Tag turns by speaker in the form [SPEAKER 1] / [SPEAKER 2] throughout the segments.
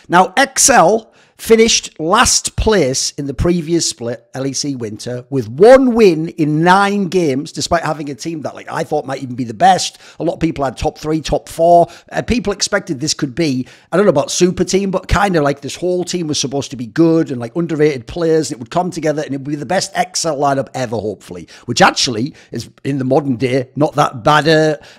[SPEAKER 1] Now, XL finished last place in the previous split, LEC Winter, with 1 win in 9 games, despite having a team that, like, I thought might even be the best. A lot of people had top 3, top 4. People expected this could be, I don't know about super team, but kind of like this whole team was supposed to be good and like underrated players. And it would come together and it would be the best XL lineup ever, hopefully, which actually is in the modern day not that bad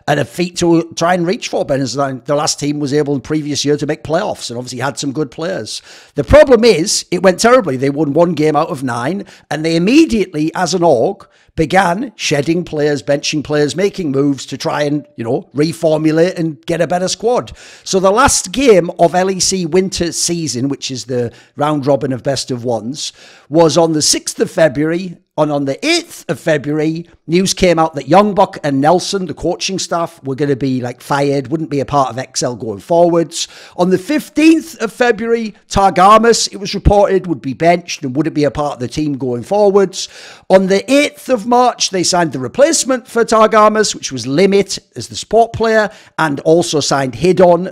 [SPEAKER 1] and a feat to try and reach for. The last team was able in the previous year to make playoffs and obviously had some good players. The problem is, it went terribly. They won 1 game out of 9, and they immediately, as an org, began shedding players, benching players, making moves to try and, you know, reformulate and get a better squad. So the last game of LEC Winter season, which is the round robin of best of ones, was on the 6th of February. And on the 8th of February, news came out that Youngbuck and Nelson, the coaching staff, were going to be like fired, wouldn't be a part of XL going forwards. On the 15th of February, Targamas, it was reported, would be benched and wouldn't be a part of the team going forwards. On the 8th of March, they signed the replacement for Targamas, which was Limit as the support player, and also signed Hedon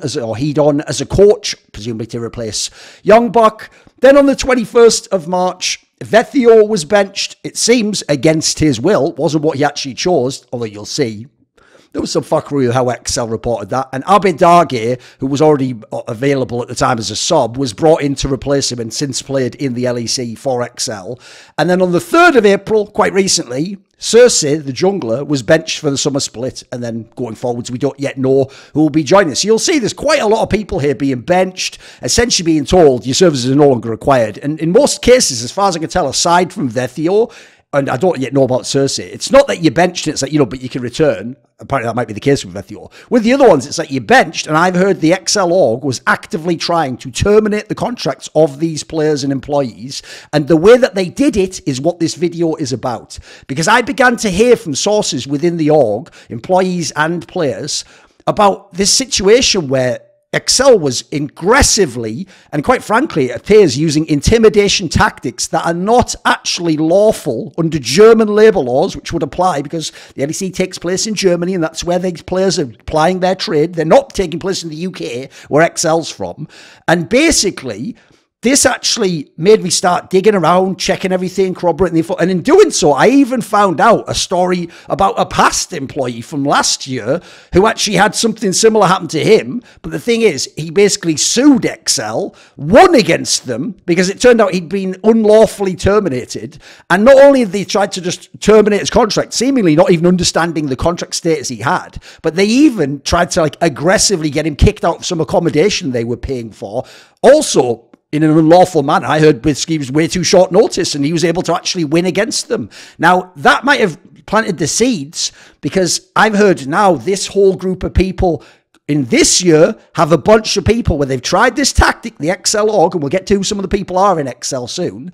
[SPEAKER 1] as a coach, presumably to replace Youngbuck. Then on the 21st of March, Vethio was benched, it seems, against his will. It wasn't what he actually chose, although you'll see. There was some fuckery with how XL reported that. And Abidage, who was already available at the time as a sub, was brought in to replace him and since played in the LEC for XL. And then on the 3rd of April, quite recently, Cersei, the jungler, was benched for the summer split. And then going forwards, we don't yet know who will be joining us. So you'll see there's quite a lot of people here being benched, essentially being told your services are no longer required. And in most cases, as far as I can tell, aside from Vethio, and I don't yet know about Cersei, it's not that you're benched, it's like, you know, but you can return. Apparently that might be the case with Vethio. With the other ones, it's like you're benched, and I've heard the XL org was actively trying to terminate the contracts of these players and employees, and the way that they did it is what this video is about. Because I began to hear from sources within the org, employees and players, about this situation where XL was aggressively, and quite frankly, it appears using intimidation tactics that are not actually lawful under German labour laws, which would apply because the LEC takes place in Germany and that's where these players are applying their trade. They're not taking place in the UK, where XL's from. And basically, this actually made me start digging around, checking everything, corroborating the info. And in doing so, I even found out a story about a past employee from last year who actually had something similar happen to him. But the thing is, he basically sued XL, won against them, because it turned out he'd been unlawfully terminated. And not only had they tried to just terminate his contract, seemingly not even understanding the contract status he had, but they even tried to like aggressively get him kicked out of some accommodation they were paying for. Also, in an unlawful manner, I heard he was way too short notice and he was able to actually win against them. Now, that might have planted the seeds, because I've heard now this whole group of people in this year have a bunch of people where they've tried this tactic, the XL org, and we'll get to who some of the people are in XL soon,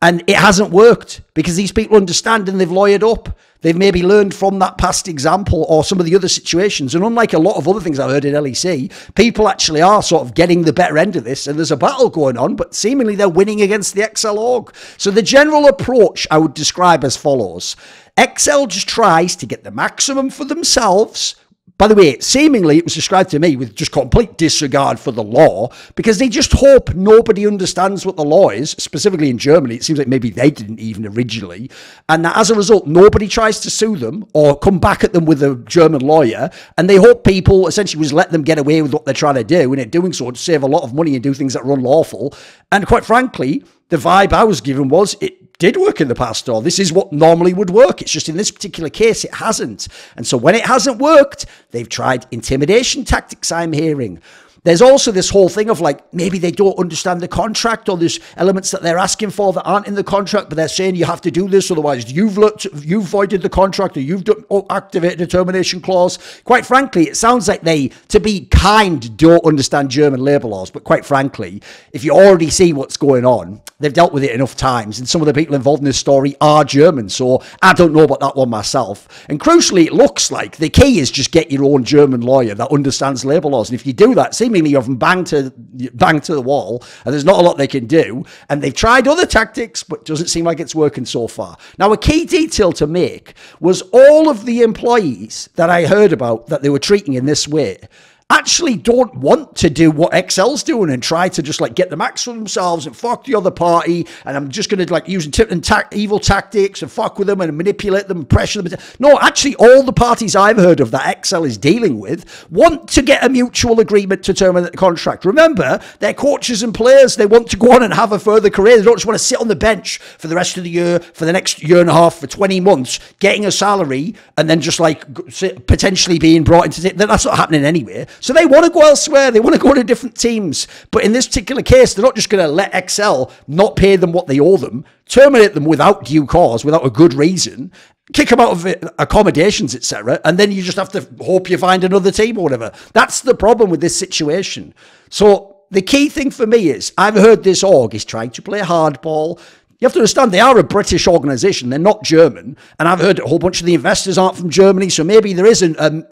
[SPEAKER 1] and it hasn't worked because these people understand and they've lawyered up. They've maybe learned from that past example or some of the other situations. And unlike a lot of other things I've heard in LEC, people actually are sort of getting the better end of this. And there's a battle going on, but seemingly they're winning against the XL org. So the general approach I would describe as follows. XL just tries to get the maximum for themselves. By the way, seemingly it was described to me with just complete disregard for the law, because they just hope nobody understands what the law is, specifically in Germany. It seems like maybe they didn't even originally. And that as a result, nobody tries to sue them or come back at them with a German lawyer. And they hope people essentially just let them get away with what they're trying to do. And in doing so, to save a lot of money and do things that are unlawful. And quite frankly, the vibe I was given was it did work in the past, or this is what normally would work. It's just in this particular case, it hasn't. And so when it hasn't worked, they've tried intimidation tactics, I'm hearing. There's also this whole thing of like, maybe they don't understand the contract, or there's elements that they're asking for that aren't in the contract, but they're saying you have to do this, otherwise you've voided the contract, or you've activated a termination clause. Quite frankly, it sounds like they, to be kind, don't understand German labour laws. But quite frankly, if you already see what's going on, they've dealt with it enough times, and some of the people involved in this story are German, so I don't know about that one myself. And crucially, it looks like the key is just get your own German lawyer that understands labour laws. And if you do that, seemingly you're banged to the wall, and there's not a lot they can do. And they've tried other tactics, but it doesn't seem like it's working so far. Now, a key detail to make was all of the employees that I heard about that they were treating in this way. actually don't want to do what Excel's doing and try to just like get the max for themselves and fuck the other party, and I'm just going to like use evil tactics and fuck with them and manipulate them and pressure them. No, actually all the parties I've heard of that Excel is dealing with want to get a mutual agreement to terminate the contract. Remember, they're coaches and players. They want to go on and have a further career. They don't just want to sit on the bench for the rest of the year, for the next year and a half, for 20 months, getting a salary and then just like potentially being brought into... That's not happening anyway. So they want to go elsewhere. They want to go to different teams. But in this particular case, they're not just going to let Excel not pay them what they owe them, terminate them without due cause, without a good reason, kick them out of accommodations, etc. And then you just have to hope you find another team or whatever. That's the problem with this situation. So the key thing for me is I've heard this org is trying to play hardball. You have to understand, they are a British organisation. They're not German. And I've heard a whole bunch of the investors aren't from Germany. So maybe there is an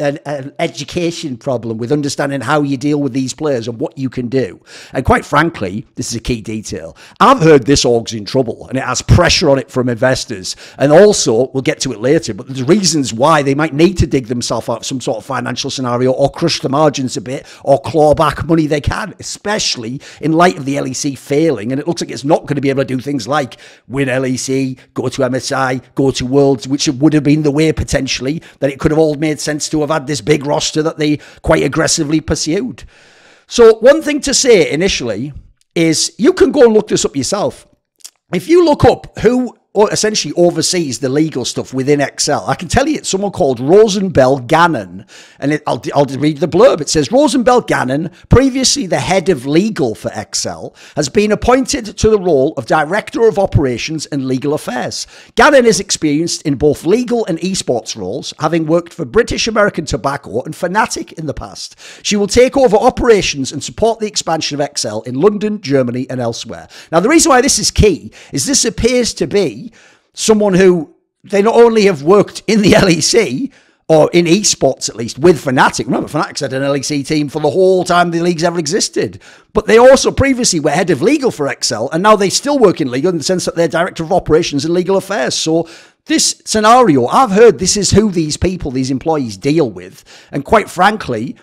[SPEAKER 1] education problem with understanding how you deal with these players and what you can do. And quite frankly, this is a key detail. I've heard this org's in trouble and it has pressure on it from investors. And also, we'll get to it later, but there's reasons why they might need to dig themselves out of some sort of financial scenario or crush the margins a bit or claw back money they can, especially in light of the LEC failing. And it looks like it's not going to be able to do things like win LEC, go to MSI, go to Worlds, which would have been the way potentially that it could have all made sense to have had this big roster that they quite aggressively pursued. So one thing to say initially is you can go and look this up yourself. If you look up who essentially oversees the legal stuff within Excel, I can tell you it's someone called Rosenbell Gannon. And I'll read the blurb. It says, Rosenbell Gannon, previously the head of legal for Excel, has been appointed to the role of Director of Operations and Legal Affairs. Gannon is experienced in both legal and esports roles, having worked for British American Tobacco and Fnatic in the past. She will take over operations and support the expansion of Excel in London, Germany, and elsewhere. Now, the reason why this is key is this appears to be someone who they not only have worked in the LEC, or in esports at least, with Fnatic. Remember, Fnatic's had an LEC team for the whole time the league's ever existed. But they also previously were head of legal for Excel, and now they still work in legal in the sense that they're Director of Operations and Legal Affairs. So this scenario, I've heard this is who these people, these employees deal with. And quite frankly,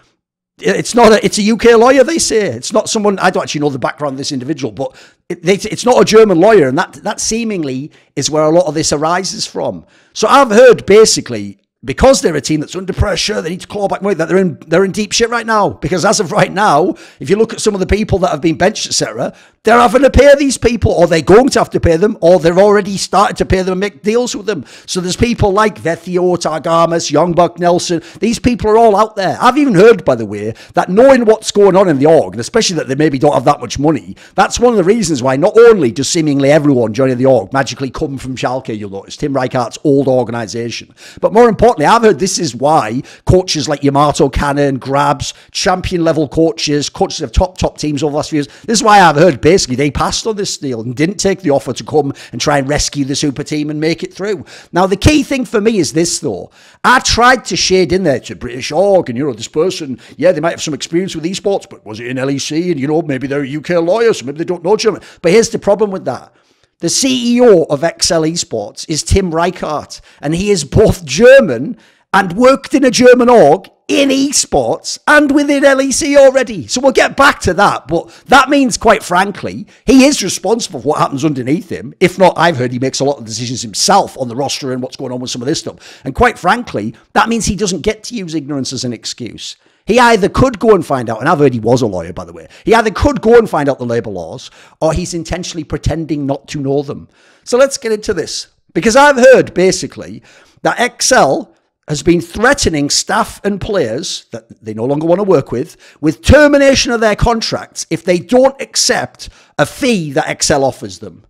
[SPEAKER 1] it's a UK lawyer, they say. It's not someone, I don't actually know the background of this individual, but it's not a German lawyer, and that seemingly is where a lot of this arises from. So I've heard basically, because they're a team that's under pressure, they need to claw back money, that they're in deep shit right now. Because as of right now, if you look at some of the people that have been benched, etc., they're having to pay these people, or they're going to have to pay them, or they've already started to pay them and make deals with them. So there's people like Vethio, Targamas, Youngbuck, Nelson. These people are all out there. I've even heard, by the way, that knowing what's going on in the org, and especially that they maybe don't have that much money, that's one of the reasons why not only does seemingly everyone joining the org magically come from Schalke, you'll notice, Tim Rijkaard's old organisation, but more importantly, I've heard this is why coaches like Yamato Cannon, Grabs, champion-level coaches of top teams over the last few years, this is why I've heard basically they passed on this deal and didn't take the offer to come and try and rescue the super team and make it through. Now, the key thing for me is this, though. I tried to shade in there to British org, and, this person, yeah, they might have some experience with esports, but was it in LEC? And, maybe they're a UK lawyer, so maybe they don't know German. But here's the problem with that. The CEO of Excel Esports is Tim Rijkaard, and he is both German and worked in a German org in esports and within LEC already. So we'll get back to that. But that means, quite frankly, he is responsible for what happens underneath him. If not, I've heard he makes a lot of decisions himself on the roster and what's going on with some of this stuff. And quite frankly, that means he doesn't get to use ignorance as an excuse. He either could go and find out, and I've heard he was a lawyer, by the way. He either could go and find out the labour laws, or he's intentionally pretending not to know them. So let's get into this. Because I've heard, basically, that Excel has been threatening staff and players that they no longer want to work with termination of their contracts if they don't accept a fee that Excel offers them.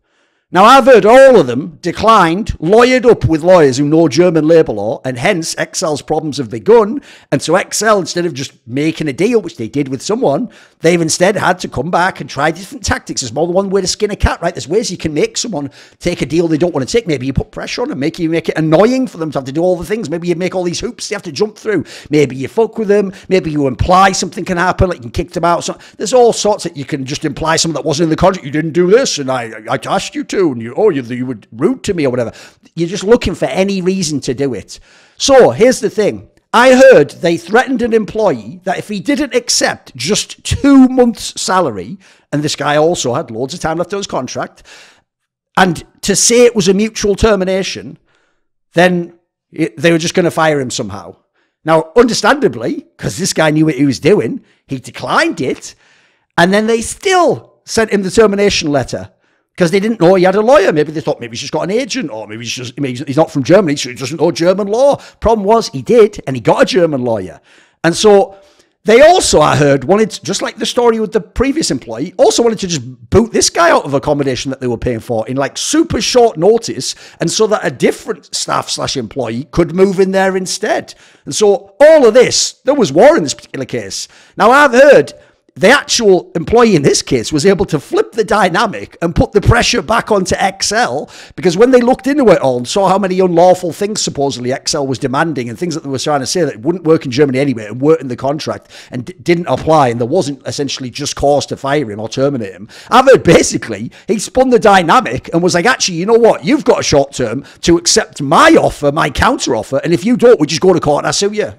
[SPEAKER 1] Now, I've heard all of them declined, lawyered up with lawyers who know German labour law, and hence Excel's problems have begun. And so Excel, instead of just making a deal, which they did with someone, they've instead had to come back and try different tactics. There's more than one way to skin a cat, right? There's ways you can make someone take a deal they don't want to take. Maybe you put pressure on them, make it annoying for them to have to do all the things. Maybe you make all these hoops they have to jump through. Maybe you fuck with them. Maybe you imply something can happen, like you can kick them out. So there's all sorts that you can just imply something that wasn't in the contract. You didn't do this, and I asked you to. And you were rude to me or whatever. You're just looking for any reason to do it. So here's the thing. I heard they threatened an employee that if he didn't accept just 2 months' salary, and this guy also had loads of time left on his contract, and to say it was a mutual termination, then they were just going to fire him somehow. Now, understandably, because this guy knew what he was doing, he declined it, and then they still sent him the termination letter because they didn't know he had a lawyer. Maybe they thought maybe he's just got an agent, or maybe he's not from Germany, so he doesn't know German law. Problem was, he did, and he got a German lawyer. And so they also, I heard, wanted, just like the story with the previous employee, also wanted to just boot this guy out of accommodation that they were paying for in like super short notice, and so that a different staff/employee could move in there instead. And so all of this, there was war in this particular case. Now, I've heard the actual employee in this case was able to flip the dynamic and put the pressure back onto Excel, because when they looked into it all and saw how many unlawful things supposedly Excel was demanding and things that they were trying to say that wouldn't work in Germany anyway and weren't in the contract and didn't apply, and there wasn't essentially just cause to fire him or terminate him, I've heard basically he spun the dynamic and was like, actually, you know what? You've got a short term to accept my offer, my counter offer, and if you don't, we just go to court and I sue you.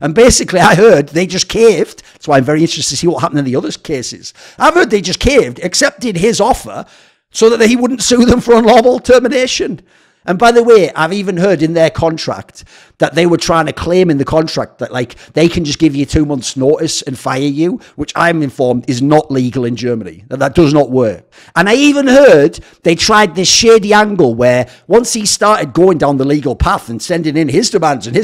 [SPEAKER 1] And basically, I heard they just caved. That's why I'm very interested to see what happened in the other cases. I've heard they just caved, accepted his offer so that he wouldn't sue them for unlawful termination. And by the way, I've even heard in their contract that they were trying to claim in the contract that like they can just give you 2 months notice and fire you, which I'm informed is not legal in Germany. That does not work. And I even heard they tried this shady angle where once he started going down the legal path and sending in his demands and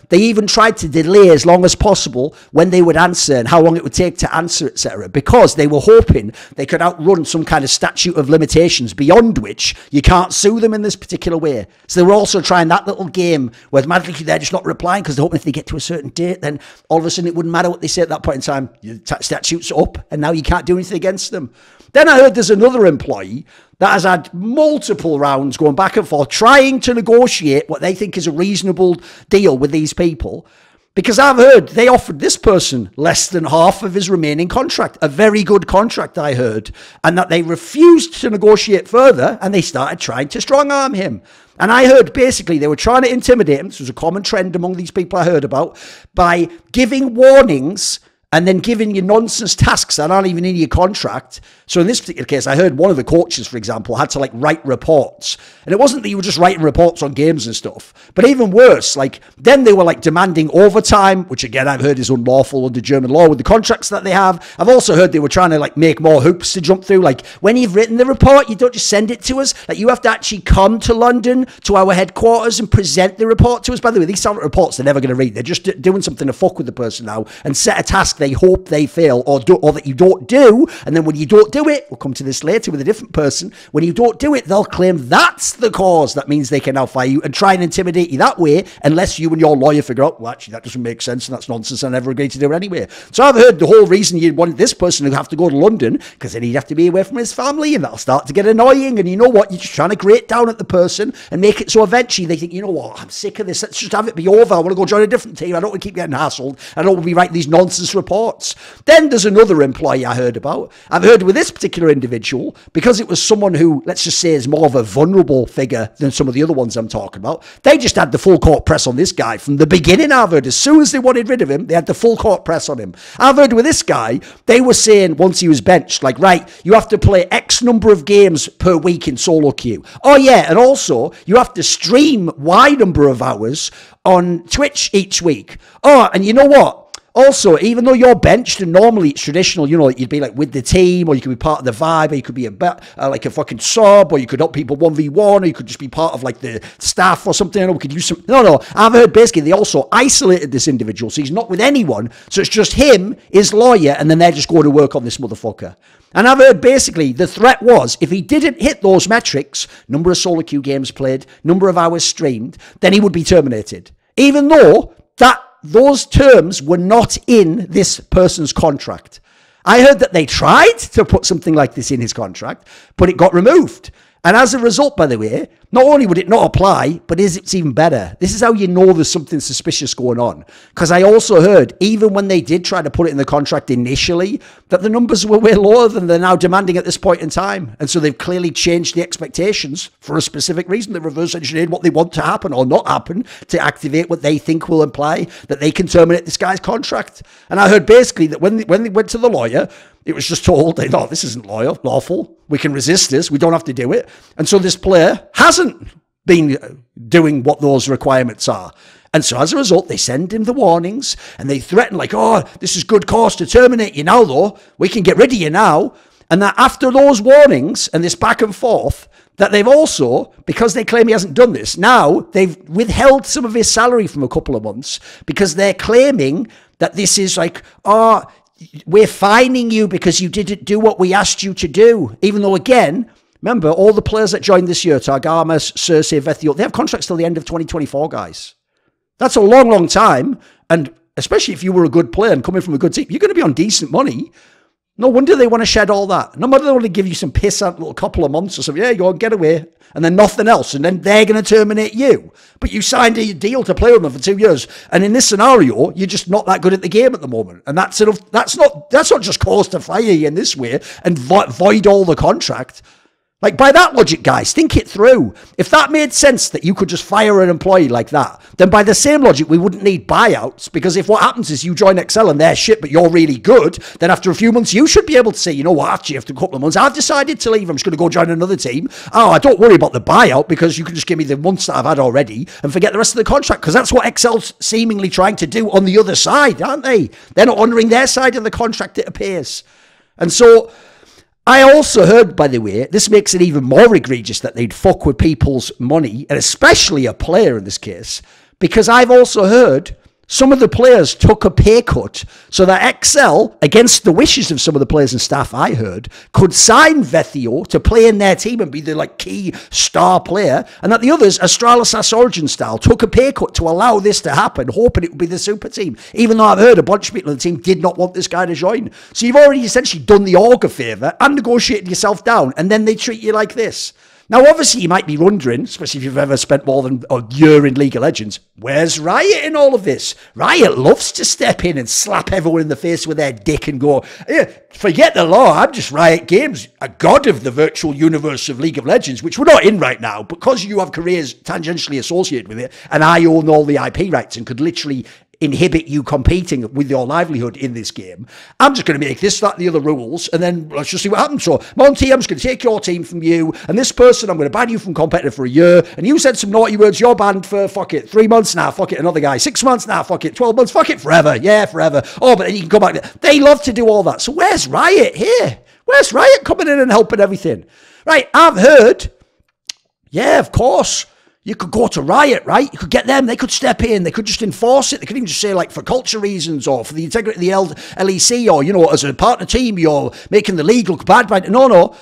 [SPEAKER 1] they even tried to delay as long as possible when they would answer and how long it would take to answer, etc., because they were hoping they could outrun some kind of statute of limitations beyond which you can't sue them in this particular way. So they were also trying that little game where magically they're just not replying because they're hoping if they get to a certain date, then all of a sudden it wouldn't matter what they say at that point in time. Your statute's up and now you can't do anything against them. Then I heard there's another employee that has had multiple rounds going back and forth trying to negotiate what they think is a reasonable deal with these people. Because I've heard they offered this person less than half of his remaining contract, a very good contract, I heard, and that they refused to negotiate further and they started trying to strong arm him. And I heard basically they were trying to intimidate him. This was a common trend among these people I heard about, by giving warnings and then giving you nonsense tasks that aren't even in your contract. So in this particular case, I heard one of the coaches, for example, had to like write reports. And it wasn't that you were just writing reports on games and stuff, but even worse, like then they were like demanding overtime, which again, I've heard is unlawful under German law with the contracts that they have. I've also heard they were trying to like make more hoops to jump through. Like when you've written the report, you don't just send it to us. Like you have to actually come to London to our headquarters and present the report to us. By the way, these aren't reports they're never going to read. They're just doing something to fuck with the person now and set a task they hope they fail or that you don't do. And then when you don't do it, we'll come to this later with a different person. When you don't do it, they'll claim that's the cause. That means they can now fire you and try and intimidate you that way, unless you and your lawyer figure out, well, actually, that doesn't make sense and that's nonsense and I never agreed to do it anyway. So I've heard the whole reason you wanted this person to have to go to London, because then he'd have to be away from his family and that'll start to get annoying. And you know what? You're just trying to grate down at the person and make it so eventually they think, you know what? I'm sick of this. Let's just have it be over. I want to go join a different team. I don't want to keep getting hassled. I don't want to be writing these nonsense reports. Then there's another employee I heard about. I've heard with this particular individual, because it was someone who, let's just say, is more of a vulnerable figure than some of the other ones I'm talking about. They just had the full court press on this guy from the beginning. I've heard as soon as they wanted rid of him, they had the full court press on him. I've heard with this guy, they were saying once he was benched, like, right, you have to play X number of games per week in solo queue. Oh yeah, and also you have to stream Y number of hours on Twitch each week. Oh, and you know what? Also, even though you're benched and normally it's traditional, you know, you'd be like with the team, or you could be part of the vibe, or you could be like a fucking sub, or you could help people 1v1, or you could just be part of like the staff or something, or we could use some, no, I've heard basically they also isolated this individual, so he's not with anyone, so it's just him, his lawyer, and then they're just going to work on this motherfucker. And I've heard basically the threat was, if he didn't hit those metrics, number of solo queue games played, number of hours streamed, then he would be terminated. Even though those terms were not in this person's contract. I heard that they tried to put something like this in his contract, but it got removed. And as a result, by the way, not only would it not apply, but it's even better. This is how you know there's something suspicious going on. Because I also heard, even when they did try to put it in the contract initially, that the numbers were way lower than they're now demanding at this point in time. And so they've clearly changed the expectations for a specific reason. They reverse engineered what they want to happen or not happen to activate what they think will imply that they can terminate this guy's contract. And I heard basically that when they went to the lawyer, it was just told, they thought, this isn't lawful. We can resist this. We don't have to do it. And so this player hasn't been doing what those requirements are. And so as a result, they send him the warnings and they threaten like, oh, this is good cause to terminate you now, though. We can get rid of you now. And that after those warnings and this back and forth, that they've also, because they claim he hasn't done this, now they've withheld some of his salary from a couple of months because they're claiming that this is like, oh, we're fining you because you didn't do what we asked you to do. Even though, again, remember, all the players that joined this year, Targamas, Cersei, Vethio, they have contracts till the end of 2024, guys. That's a long, long time. And especially if you were a good player and coming from a good team, you're going to be on decent money. No wonder they want to shed all that. No wonder they want to give you some piss out little couple of months or something. Yeah, go on, get away. And then nothing else. And then they're going to terminate you. But you signed a deal to play with them for 2 years. And in this scenario, you're just not that good at the game at the moment. And that's not just cause to fire you in this way and void all the contract. Like, by that logic, guys, think it through. If that made sense that you could just fire an employee like that, then by the same logic, we wouldn't need buyouts. Because if what happens is you join Excel and they're shit, but you're really good, then after a few months, you should be able to say, you know what, actually, after a couple of months, I've decided to leave. I'm just going to go join another team. Oh, I don't worry about the buyout because you can just give me the months that I've had already and forget the rest of the contract. Because that's what Excel's seemingly trying to do on the other side, aren't they? They're not honouring their side of the contract, it appears. And so I also heard, by the way, this makes it even more egregious that they'd fuck with people's money, and especially a player in this case, because I've also heard some of the players took a pay cut so that Excel, against the wishes of some of the players and staff I heard, could sign Vethio to play in their team and be the like key star player, and that the others, Astralis Origin style, took a pay cut to allow this to happen, hoping it would be the super team, even though I've heard a bunch of people in the team did not want this guy to join. So you've already essentially done the org a favour and negotiated yourself down, and then they treat you like this. Now, obviously, you might be wondering, especially if you've ever spent more than a year in League of Legends, where's Riot in all of this? Riot loves to step in and slap everyone in the face with their dick and go, yeah, forget the law, I'm just Riot Games, a god of the virtual universe of League of Legends, which we're not in right now, because you have careers tangentially associated with it, and I own all the IP rights and could literally inhibit you competing with your livelihood in this game. I'm just going to make this, that, and the other rules, and then let's just see what happens. So, Monty, I'm just going to take your team from you, and this person, I'm going to ban you from competitive for a year, and you said some naughty words, you're banned for, fuck it, 3 months now, fuck it, another guy, 6 months now, fuck it, 12 months, fuck it, forever, yeah, forever. Oh, but then you can go back. They love to do all that. So where's Riot here? Where's Riot coming in and helping everything? Right, I've heard, yeah, of course, you could go to Riot, right? You could get them. They could step in. They could just enforce it. They could even just say, like, for culture reasons or for the integrity of the LEC or, you know, as a partner team, you're making the league look bad. No.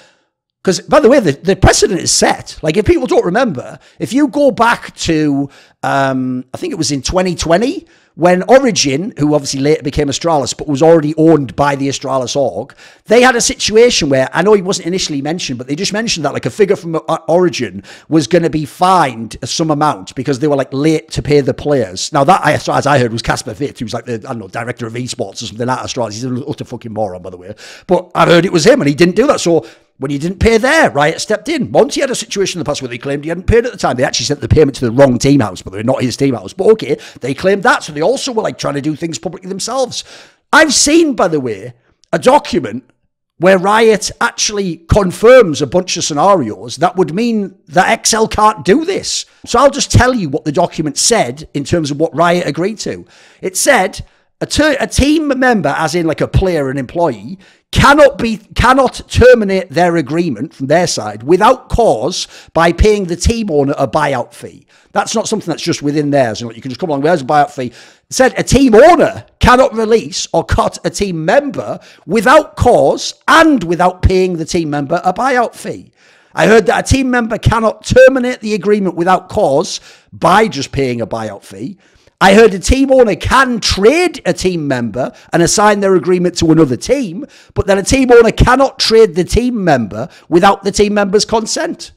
[SPEAKER 1] Because, by the way, the precedent is set. Like, if people don't remember, if you go back to, I think it was in 2020, when Origin, who obviously later became Astralis, but was already owned by the Astralis org, they had a situation where, I know he wasn't initially mentioned, but they just mentioned that like a figure from Origin was going to be fined some amount because they were like late to pay the players. Now that, as I heard, was Casper Vitt, who was like the, I don't know, director of esports or something at Astralis. He's an utter fucking moron, by the way. But I've heard it was him and he didn't do that. So when he didn't pay there, Riot stepped in. Monty had a situation in the past where they claimed he hadn't paid at the time. They actually sent the payment to the wrong team house, but they're not his team house. But okay, they claimed that. So they also were like trying to do things publicly themselves. I've seen, by the way, a document where Riot actually confirms a bunch of scenarios that would mean that XL can't do this. So I'll just tell you what the document said in terms of what Riot agreed to. It said a team member, as in like a player, an employee, cannot terminate their agreement from their side without cause by paying the team owner a buyout fee. That's not something that's just within theirs. You know, you can just come along, where's a buyout fee? It said a team owner cannot release or cut a team member without cause and without paying the team member a buyout fee. I heard that a team member cannot terminate the agreement without cause by just paying a buyout fee. I heard a team owner can trade a team member and assign their agreement to another team, but that a team owner cannot trade the team member without the team member's consent.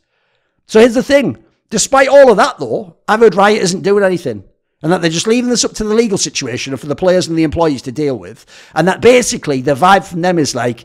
[SPEAKER 1] So here's the thing. Despite all of that, though, I've heard Riot isn't doing anything. And that they're just leaving this up to the legal situation and for the players and the employees to deal with. And that basically the vibe from them is like,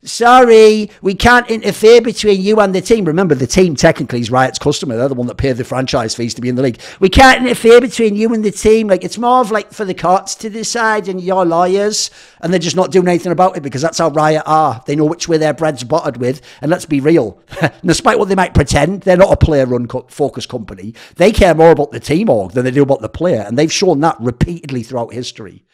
[SPEAKER 1] sorry, we can't interfere between you and the team. Remember, the team technically is Riot's customer. They're the one that paid the franchise fees to be in the league. We can't interfere between you and the team. Like, it's more of like for the courts to decide and your lawyers. And they're just not doing anything about it because that's how Riot are. They know which way their bread's buttered with. And let's be real. Despite what they might pretend, they're not a player-run focused company. They care more about the team org than they do about the player. And they've shown that repeatedly throughout history.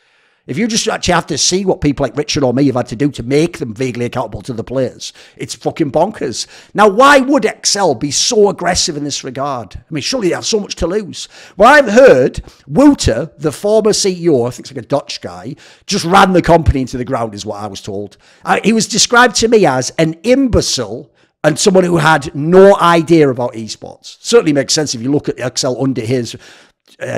[SPEAKER 1] If you just actually have to see what people like Richard or me have had to do to make them vaguely accountable to the players, it's fucking bonkers. Now, why would Excel be so aggressive in this regard? I mean, surely they have so much to lose. Well, I've heard Wouter, the former CEO, I think it's like a Dutch guy, just ran the company into the ground, is what I was told. He was described to me as an imbecile and someone who had no idea about esports. Certainly makes sense if you look at Excel under his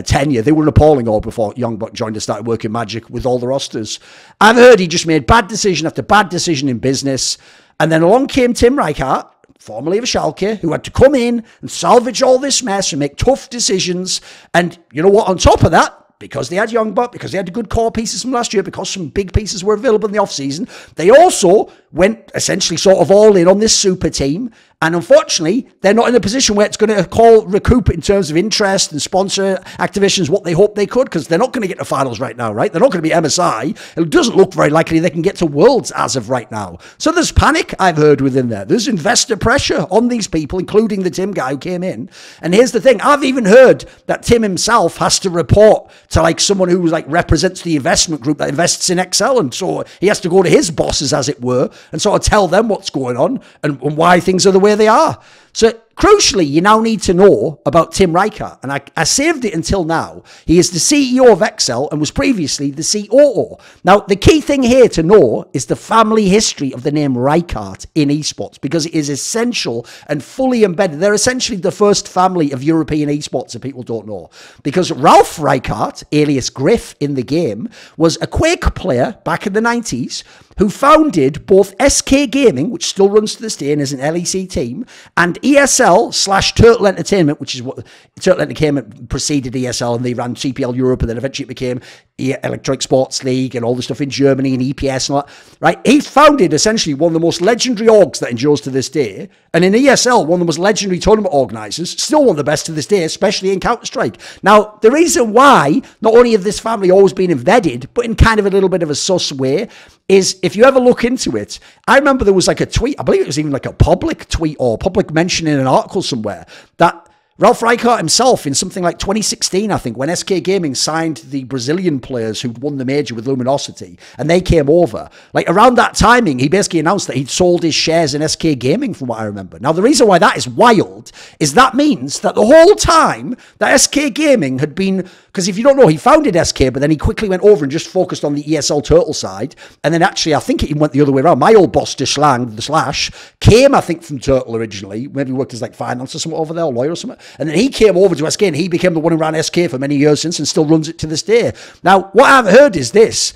[SPEAKER 1] tenure. They were an appalling org before Youngbuck joined and started working magic with all the rosters. I've heard he just made bad decision after bad decision in business. And then along came Tim Rijkaard, formerly of Schalke, who had to come in and salvage all this mess and make tough decisions. And you know what? On top of that, because they had Youngbuck, because they had the good core pieces from last year, because some big pieces were available in the offseason, they also went essentially sort of all in on this super team. And unfortunately, they're not in a position where it's going to recoup in terms of interest and sponsor activations what they hope they could, because they're not going to get to finals right now, right? They're not going to be MSI. It doesn't look very likely they can get to Worlds as of right now. So there's panic, I've heard, within there. There's investor pressure on these people, including the Tim guy who came in. And here's the thing. I've even heard that Tim himself has to report to like someone who like represents the investment group that invests in Excel. And so he has to go to his bosses, as it were, and sort of tell them what's going on and why things are the way they are. So crucially, you now need to know about Tim Rijkaard. And I saved it until now. He is the CEO of Excel and was previously the COO. Now, the key thing here to know is the family history of the name Rijkaard in esports, because it is essential and fully embedded. They're essentially the first family of European esports, if people don't know. Because Ralf Rijkaard, alias Griff in the game, was a Quake player back in the 90s who founded both SK Gaming, which still runs to this day and is an LEC team, and ESL/Turtle Entertainment, which is what Turtle Entertainment preceded ESL, and they ran CPL Europe, and then eventually it became Electronic Sports League and all the stuff in Germany and EPS and all that, right? He founded essentially one of the most legendary orgs that endures to this day, and in ESL, one of the most legendary tournament organisers, still one of the best to this day, especially in Counter-Strike. Now, the reason why not only have this family always been embedded, but in kind of a little bit of a sus way, is if you ever look into it, I remember there was like a tweet, I believe it was even like a public tweet or public mention in an article somewhere, that Ralf Rijkaard himself in something like 2016, I think, when SK Gaming signed the Brazilian players who'd won the major with Luminosity, and they came over, like around that timing, he basically announced that he'd sold his shares in SK Gaming, from what I remember. Now, the reason why that is wild is that means that the whole time that SK Gaming had been, because if you don't know, he founded SK, but then he quickly went over and just focused on the ESL Turtle side, and then actually, I think it went the other way around. My old boss, the Slash, came, I think, from Turtle originally, maybe worked as like finance or something over there, or lawyer or something. And then he came over to SK and he became the one who ran SK for many years since and still runs it to this day. Now, what I've heard is this.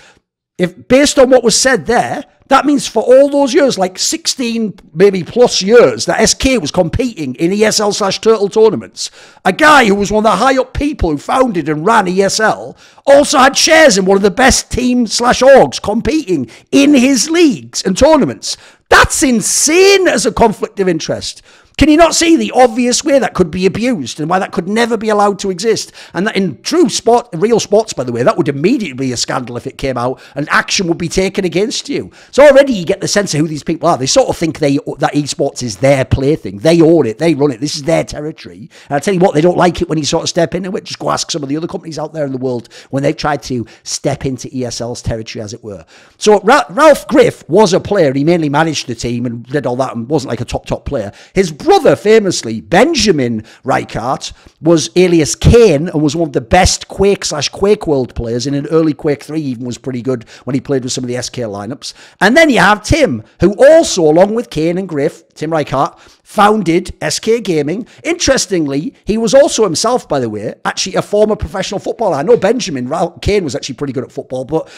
[SPEAKER 1] If based on what was said there, that means for all those years, like 16, maybe plus years, that SK was competing in ESL/Turtle tournaments. A guy who was one of the high up people who founded and ran ESL also had shares in one of the best team/orgs competing in his leagues and tournaments. That's insane as a conflict of interest. Can you not see the obvious way that could be abused and why that could never be allowed to exist? And that in true sport, real sports, by the way, that would immediately be a scandal if it came out and action would be taken against you. So already you get the sense of who these people are. They sort of think that esports is their plaything. They own it. They run it. This is their territory. And I'll tell you what, they don't like it when you sort of step into it. Just go ask some of the other companies out there in the world when they've tried to step into ESL's territory, as it were. So Ralf Griff was a player. He mainly managed the team and did all that and wasn't like a top player. His brother, famously, Benjamin Rijkaard, was alias Kane and was one of the best Quake/Quake World players. In an early Quake 3, even was pretty good when he played with some of the SK lineups. And then you have Tim, who also, along with Kane and Griff, Tim Rijkaard, founded SK Gaming. Interestingly, he was also himself, by the way, actually a former professional footballer. I know Benjamin Kane was actually pretty good at football, but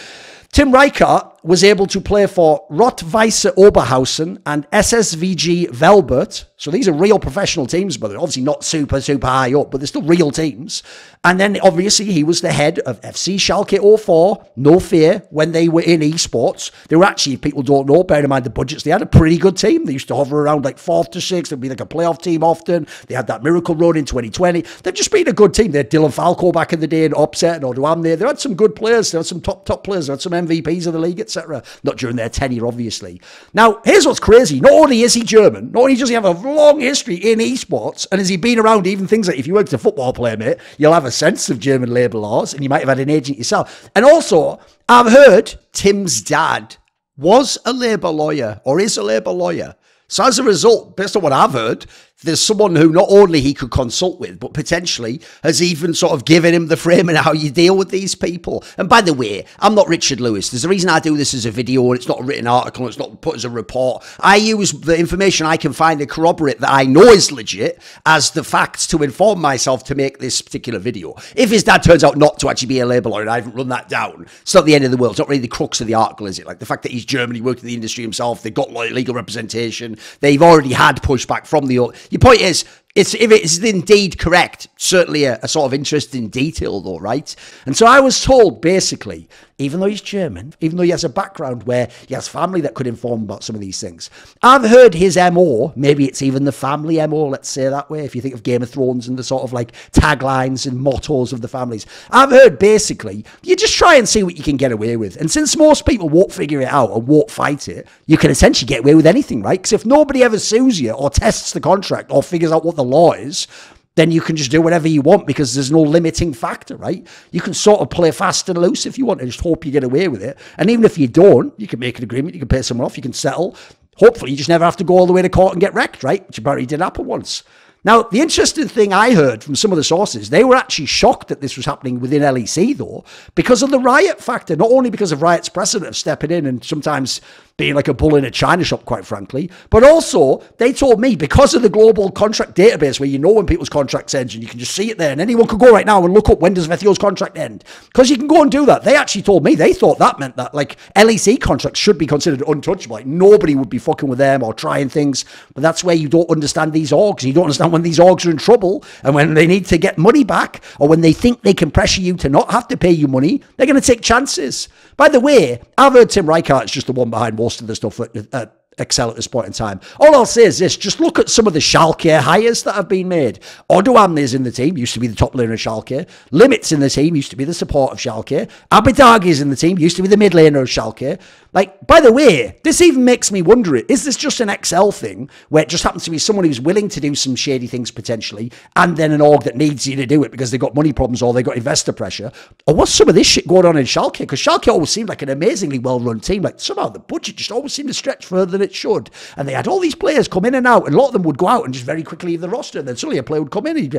[SPEAKER 1] Tim Rijkaard was able to play for Rot-Weiss Oberhausen and SSVG Velbert. So these are real professional teams, but they're obviously not super high up, but they're still real teams. And then obviously he was the head of FC Schalke 04, no fear, when they were in esports. They were actually, if people don't know, bear in mind the budgets, they had a pretty good team. They used to hover around like 4th to 6th. They'd be like a playoff team often. They had that miracle run in 2020. They've just been a good team. They had Dylan Falco back in the day and Upset and Odoam there. They had some good players. They had some top players. They had some MVPs of the league, etc. Not during their tenure, obviously. Now, here's what's crazy. Not only is he German, not only does he have a long history in esports, and has he been around even things like if you worked as a football player, mate, you'll have a sense of German labour laws, and you might have had an agent yourself. And also, I've heard Tim's dad was a labour lawyer or is a labour lawyer. So as a result, based on what I've heard, there's someone who not only he could consult with, but potentially has even sort of given him the frame and how you deal with these people. And by the way, I'm not Richard Lewis. There's a reason I do this as a video and it's not a written article. It's not put as a report. I use the information I can find to corroborate that I know is legit as the facts to inform myself to make this particular video. If his dad turns out not to actually be a labour lawyer and I haven't run that down, it's not the end of the world. It's not really the crux of the article, is it? Like the fact that he's German, he worked in the industry himself, they've got legal representation, they've already had pushback from the... Your point is, if it's indeed correct, certainly a sort of interesting detail though, right? And so I was told, basically, even though he's German, even though he has a background where he has family that could inform about some of these things, I've heard his MO, maybe it's even the family MO, let's say that way, if you think of Game of Thrones and the sort of like taglines and mottos of the families. I've heard basically, you just try and see what you can get away with. And since most people won't figure it out and won't fight it, you can essentially get away with anything, right? Because if nobody ever sues you or tests the contract or figures out what the law is, then you can just do whatever you want because there's no limiting factor, right? You can sort of play fast and loose if you want and just hope you get away with it. And even if you don't, you can make an agreement, you can pay someone off, you can settle. Hopefully you just never have to go all the way to court and get wrecked, right? Which apparently did happen once. Now, the interesting thing I heard from some of the sources, they were actually shocked that this was happening within LEC, though, because of the riot factor, not only because of riot's precedent of stepping in and sometimes being like a bull in a china shop, quite frankly, but also they told me because of the global contract database where you know when people's contracts end and you can just see it there and anyone could go right now and look up when does Vethio's contract end, because you can go and do that. They actually told me they thought that meant that like LEC contracts should be considered untouchable, like nobody would be fucking with them or trying things, but that's where you don't understand these orgs. You don't understand when these orgs are in trouble and when they need to get money back or when they think they can pressure you to not have to pay you money, they're going to take chances. By the way, I've heard Tim Reichert's just the one behind most of the stuff at Excel at this point in time. All I'll say is this, just look at some of the Schalke hires that have been made. Odoam is in the team, used to be the top laner of Schalke. Limit's in the team, used to be the support of Schalke. Abidagi is in the team, used to be the mid laner of Schalke. Like, by the way, this even makes me wonder, is this just an Excel thing where it just happens to be someone who's willing to do some shady things potentially and then an org that needs you to do it because they've got money problems or they've got investor pressure? Or what's some of this shit going on in Schalke? Because Schalke always seemed like an amazingly well-run team. Like, somehow the budget just always seemed to stretch further than it should. And they had all these players come in and out, and a lot of them would go out and just very quickly leave the roster, and then suddenly a player would come in and he'd be,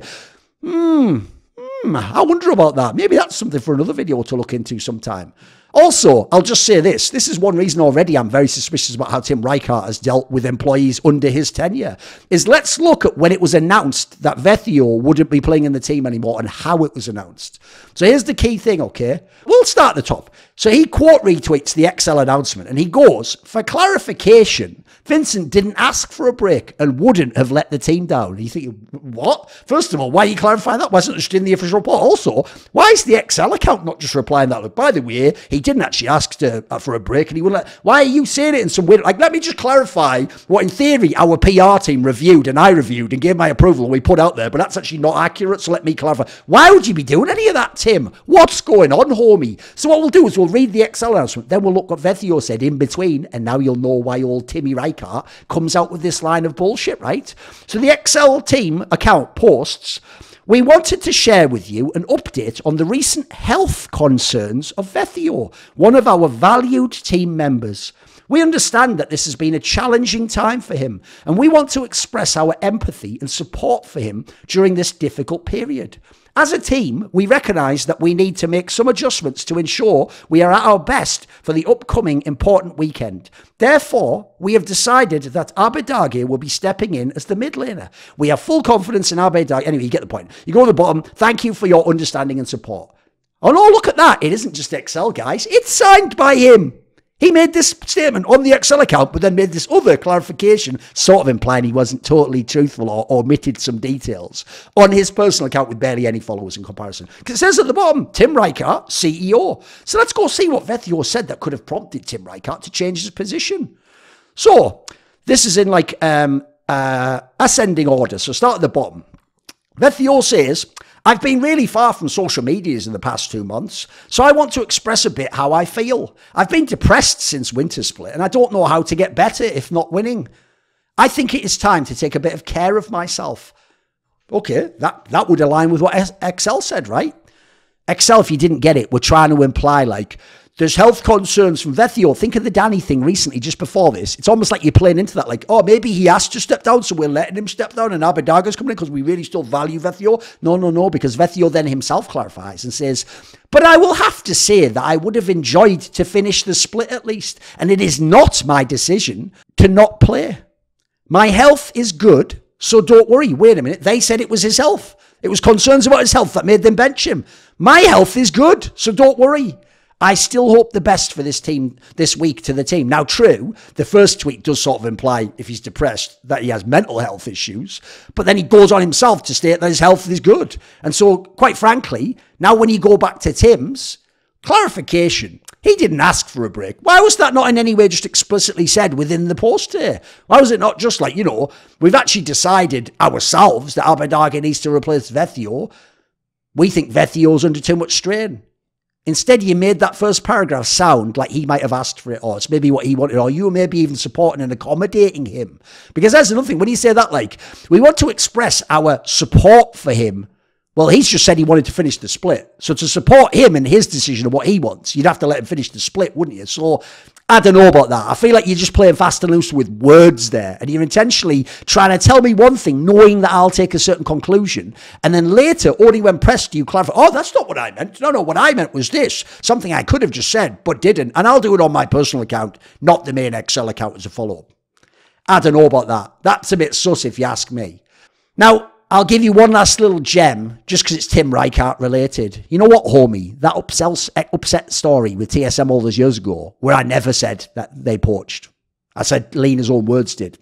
[SPEAKER 1] I wonder about that. Maybe that's something for another video to look into sometime. Also, I'll just say this. This is one reason already I'm very suspicious about how Tim Reichert has dealt with employees under his tenure. Is let's look at when it was announced that Vethio wouldn't be playing in the team anymore and how it was announced. So here's the key thing, okay? We'll start at the top. So he quote retweets the Excel announcement and he goes, for clarification, Vincent didn't ask for a break and wouldn't have let the team down. And you think, what? First of all, why are you clarifying that? Wasn't just in the official report. Also, why is the Excel account not just replying that? Look, by the way, he didn't actually ask for a break and he wouldn't let, why are you saying it in some weird, like, let me just clarify what in theory our PR team reviewed and I reviewed and gave my approval and we put out there, but that's actually not accurate, so let me clarify. Why would you be doing any of that, Tim? What's going on, homie? So what we'll do is we'll read the Excel announcement, then we'll look what Vethio said in between, and now you'll know why old Timmy Reichert comes out with this line of bullshit, right? So the Excel team account posts, we wanted to share with you an update on the recent health concerns of Vethio, one of our valued team members. We understand that this has been a challenging time for him, and we want to express our empathy and support for him during this difficult period. As a team, we recognise that we need to make some adjustments to ensure we are at our best for the upcoming important weekend. Therefore, we have decided that Abidagi will be stepping in as the mid laner. We have full confidence in Abidagi. Anyway, you get the point. You go to the bottom. Thank you for your understanding and support. Oh no, look at that. It isn't just Excel, guys. It's signed by him. He made this statement on the Excel account, but then made this other clarification, sort of implying he wasn't totally truthful or omitted some details on his personal account with barely any followers in comparison. Because it says at the bottom, Tim Rijkaard, CEO. So let's go see what Vethior said that could have prompted Tim Rijkaard to change his position. So this is in like ascending order. So start at the bottom. Vethior says, I've been really far from social medias in the past 2 months, so I want to express a bit how I feel. I've been depressed since Winter Split, and I don't know how to get better if not winning. I think it is time to take a bit of care of myself. Okay, that would align with what Excel said, right? Excel, if you didn't get it, we're trying to imply like, there's health concerns from Vethior. Think of the Danny thing recently, just before this. It's almost like you're playing into that, like, oh, maybe he has to step down, so we're letting him step down, and Abadaga's coming in because we really still value Vethior. No, because Vethior then himself clarifies and says, but I will have to say that I would have enjoyed to finish the split at least, and it is not my decision to not play. My health is good, so don't worry. Wait a minute. They said it was his health. It was concerns about his health that made them bench him. My health is good, so don't worry. I still hope the best for this team this week to the team. Now, true, the first tweet does sort of imply, if he's depressed, that he has mental health issues. But then he goes on himself to state that his health is good. And so, quite frankly, now when you go back to Tim's, clarification, he didn't ask for a break. Why was that not in any way just explicitly said within the post here? Why was it not just like, you know, we've actually decided ourselves that Abadaga needs to replace Vethior. We think Vethior's under too much strain. Instead, you made that first paragraph sound like he might have asked for it, or it's maybe what he wanted, or you were maybe even supporting and accommodating him. Because that's another thing. When you say that, like, we want to express our support for him, well, he's just said he wanted to finish the split. So to support him and his decision of what he wants, you'd have to let him finish the split, wouldn't you? So I don't know about that. I feel like you're just playing fast and loose with words there. And you're intentionally trying to tell me one thing, knowing that I'll take a certain conclusion. And then later, only when pressed, you clarify, oh, that's not what I meant. No, what I meant was this. Something I could have just said, but didn't. And I'll do it on my personal account, not the main Excel account as a follow-up. I don't know about that. That's a bit sus if you ask me. Now, I'll give you one last little gem, just because it's Tim Rijkaard related. You know what, homie? That upset story with TSM all those years ago, where I never said that they poached. I said Lena's own words did.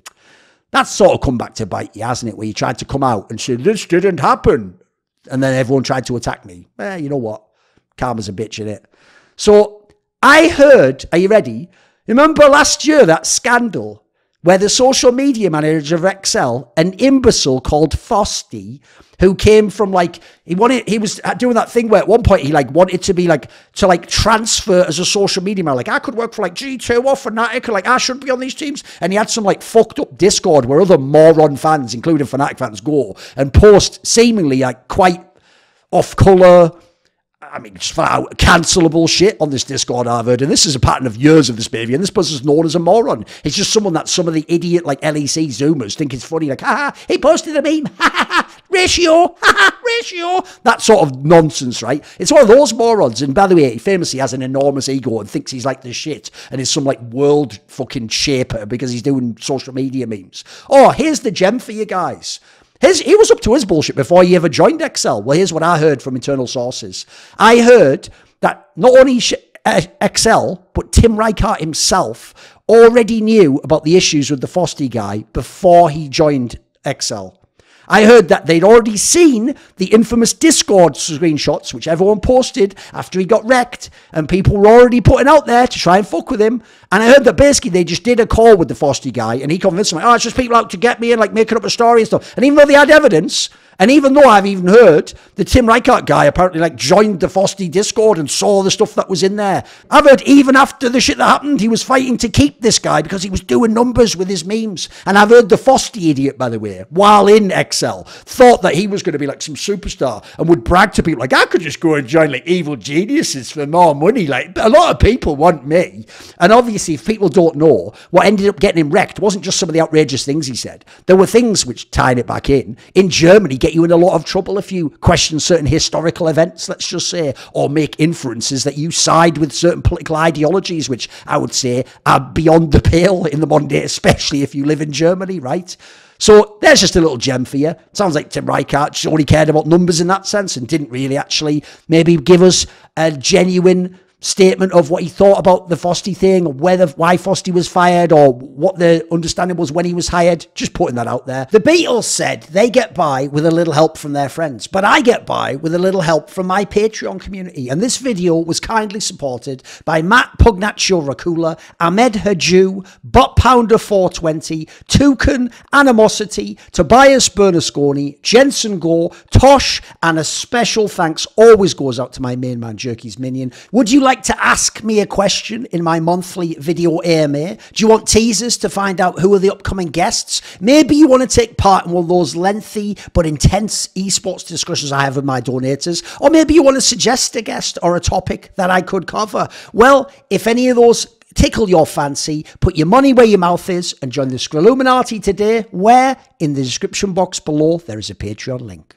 [SPEAKER 1] That's sort of come back to bite you, hasn't it? Where you tried to come out and say, this didn't happen. And then everyone tried to attack me. You know what? Karma's a bitch, innit? So I heard, are you ready? Remember last year, that scandal where the social media manager of Excel, an imbecile called Fosty, who came from like, he was doing that thing where at one point he like wanted to be like, to like transfer as a social media manager. Like I could work for like G2 or Fnatic, or like I should be on these teams. And he had some like fucked up Discord where other moron fans, including Fnatic fans, go and post seemingly like quite off colour, I mean, just flat out cancelable shit on this Discord I've heard. And this is a pattern of years of this behavior. And this person's known as a moron. It's just someone that some of the idiot, like LEC Zoomers think it's funny. Like, he posted a meme. Ratio. Ratio. That sort of nonsense, right? It's one of those morons. And by the way, he famously has an enormous ego and thinks he's like the shit. And is some like world fucking shaper because he's doing social media memes. Oh, here's the gem for you guys. He was up to his bullshit before he ever joined Excel. Well, here's what I heard from internal sources. I heard that not only Excel, but Tim Rijkaard himself already knew about the issues with the Fosty guy before he joined Excel. I heard that they'd already seen the infamous Discord screenshots, which everyone posted after he got wrecked, and people were already putting out there to try and fuck with him. And I heard that basically they just did a call with the Fosty guy, and he convinced them, like, oh, it's just people out to get me and like making up a story and stuff. And even though they had evidence, and even though I've even heard the Tim Rijkaard guy apparently like joined the Fosty Discord and saw the stuff that was in there. I've heard even after the shit that happened, he was fighting to keep this guy because he was doing numbers with his memes. And I've heard the Fosty idiot, by the way, while in Excel, thought that he was going to be like some superstar and would brag to people like, I could just go and join like Evil Geniuses for more money. Like a lot of people want me. And obviously, if people don't know, what ended up getting him wrecked wasn't just some of the outrageous things he said. There were things which, tying it back in Germany, get you in a lot of trouble if you question certain historical events, let's just say, or make inferences that you side with certain political ideologies, which I would say are beyond the pale in the modern day, especially if you live in Germany, right? So there's just a little gem for you. Sounds like Tim Rijkaard just only cared about numbers in that sense and didn't really actually maybe give us a genuine statement of what he thought about the Fosty thing, or why Fosty was fired, or what the understanding was when he was hired. Just putting that out there. The Beatles said they get by with a little help from their friends, but I get by with a little help from my Patreon community. And this video was kindly supported by Matt Pugnatio Rajcula, Ahmed Hadjou, Bot Pounder 420, Torin, Animosity, Tobias Bernasconi, Jensen Goh, Tosh, and a special thanks always goes out to my main man Jerky's Minion. Would you like to ask me a question in my monthly video AMA? Do you want teasers to find out who are the upcoming guests? Maybe you want to take part in one of those lengthy but intense esports discussions I have with my donators, or maybe you want to suggest a guest or a topic that I could cover. Well, if any of those tickle your fancy, put your money where your mouth is and join the Skrilluminati today, where in the description box below there is a Patreon link.